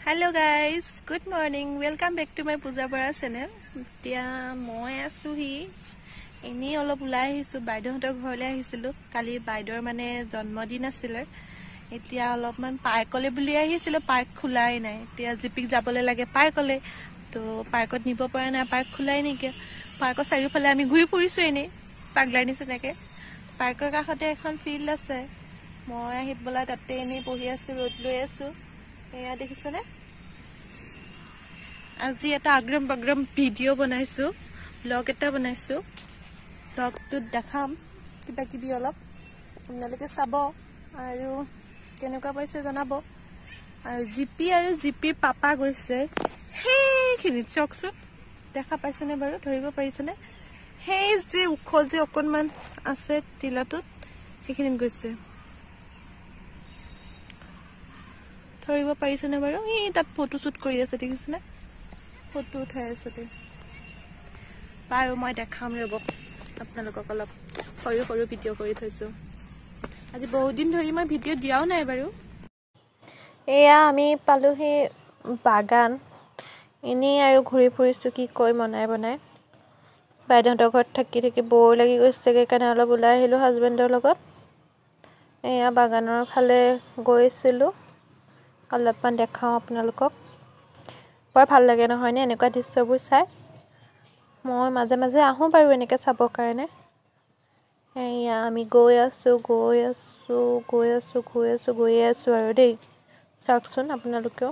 Hello guys, good morning. Welcome back to my Puja Bora channel. Tia moi asu hi eni olop ulai ahisu baido hotor ghorle ahisilu kali baidor mane janmodin asile etia olopman parkole buli ahisilu park khulai nai tia jipik jabole lage parkole to parkot nibo pare na park khulai nike parkor sari phale ami ঘুৰি ফুৰিছো ene পাগলাই নিছে নাকে parkor কাখতে এখন field আছে মই আহিত বলা তাতে ene বহি আছো ৰ'দ লৈ আছো এয়া দেখিছনে আজি এটা আগ্ৰম বগ্ৰম ভিডিও বনাইছো ব্লগ এটা বনাইছো ব্লগটো দেখাম কিবা কিবি অলপ আপোনালোকে চাব আৰু কেনেকুৱা পাইছে জনাব আৰু জিপি পাপা গৈছে হেখিনি চকছো দেখা পাইছেনে বাৰু ধৰিব পাৰিছেনে হেই যে উখজি অকনমান আছে তিলাটোত হেখিন গৈছে ধৰিব পাৰিছেনে বাৰু ই তাত ফটো শুট কৰি আছে দেখিছেনে ফটো উঠাই আছে তে পাৰো মই দেখাম ৰব আপোনালোকক অলপ সৰু সৰু ভিডিও কৰি থৈছো আজি বহুত দিন ধৰি মই ভিডিও দিয়াও নাই বাৰু এয়া আমি পালো হে বাগান ইনি আৰু ঘুৰি ফুৰিছো কি কই মনাই বনাই বাইদেউহঁতৰ ঘৰত থাকি থাকি বৰ লাগি গৈছে কাৰণে অলপ ওলাই আহিলো হাজবেণ্ডৰ লগত এয়া বাগানৰ ফালে গৈছিলো অলপমান দেখাও আপোনালোকক বৰ ভাল লাগে নহয় নে এনেকুৱা দৃশ্যবোৰ চাই মই মাজে মাজে আহো বাৰু এনেকৈ চাব কাৰণে এয়া আমি গৈ আছো আৰু দেই চাওকচোন আপোনালোকেও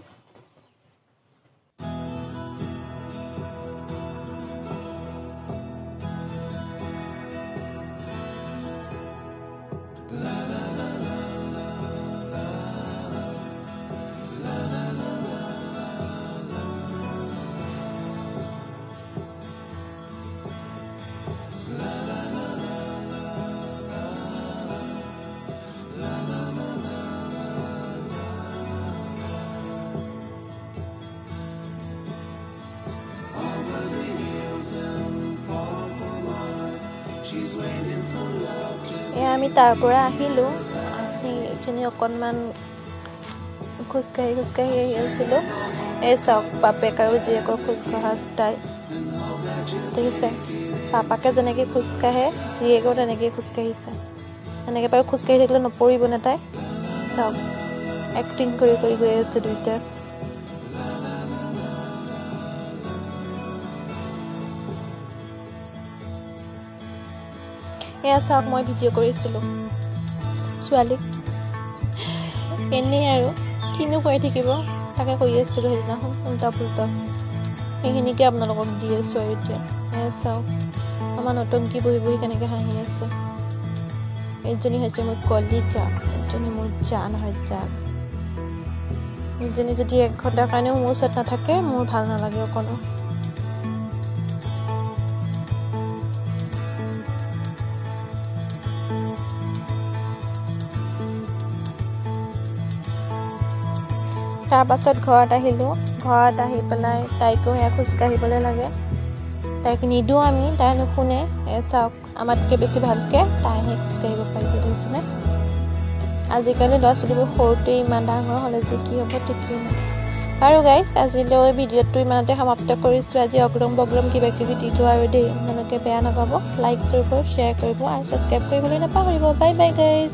আমি তাৰ পৰা আহিলো এইখিনি অকনমান খুজকাহি আহিছিলো এই চাওক বাপেক আৰু জীয়েকৰ খুজকহা ষ্টাইল দেখিছে পাপাকে যেনেকৈ খুজকাহে জীয়েকেও তেনেকৈ খুজকাহিছে এনেকৈ বাৰু খুজকাহি থাকিলে নপৰিব নে তাই চাওক এক্টিং কৰি গৈ আছে দুইটা এয়া চাওক মই ভিডিও কৰিছিলো ছোৱালীক এনেই আৰু কিনো কৈ থাকিব তাকে কৈ আছিলো সেইদিনাখন উল্টা পুল্টা সেইখিনিকে আপোনালোকক দি আছো আৰু এতিয়া এয়া চাওক আমাৰ নতুনকি বহি কেনেকৈ হাঁহি আছে এইজনী হৈছে মোৰ কলিজা এইজনী মোৰ জান হয় জান এইজনী যদি 1 ঘণ্টাৰ কাৰণেও মোৰ ওচৰত নাথাকে মোৰ ভাল নালাগে অকণো তাৰ পাছত ঘৰত আহিলো ঘৰত আহি পেলাই তাইকো হে খুজকাহিবলৈ লাগে তাইক নিদো আমি তাই নুশুনে চাওক আমাতকৈ বেছি ভালকৈ তাইহে খুজকাহিব পাৰিছে দেখিছেনে আজিকালি ল'ৰা ছোৱালীবোৰ সৰুতে ইমান ডাঙৰ হ'লে যে কি হ'ব ঠিকেই নাই আৰু গাইজ আজিলৈ ভিডিঅ'টো ইমানতে সমাপ্ত কৰিছোঁ আজি অগ্ৰম বগ্ৰম কিবা কিবি দিলোঁ আৰু দেই আপোনালোকে বেয়া নাপাব লাইক কৰিব শ্বেয়াৰ কৰিব আৰু ছাবস্ক্ৰাইব কৰিবলৈ নাপাহৰিব বাই বাই গাইজ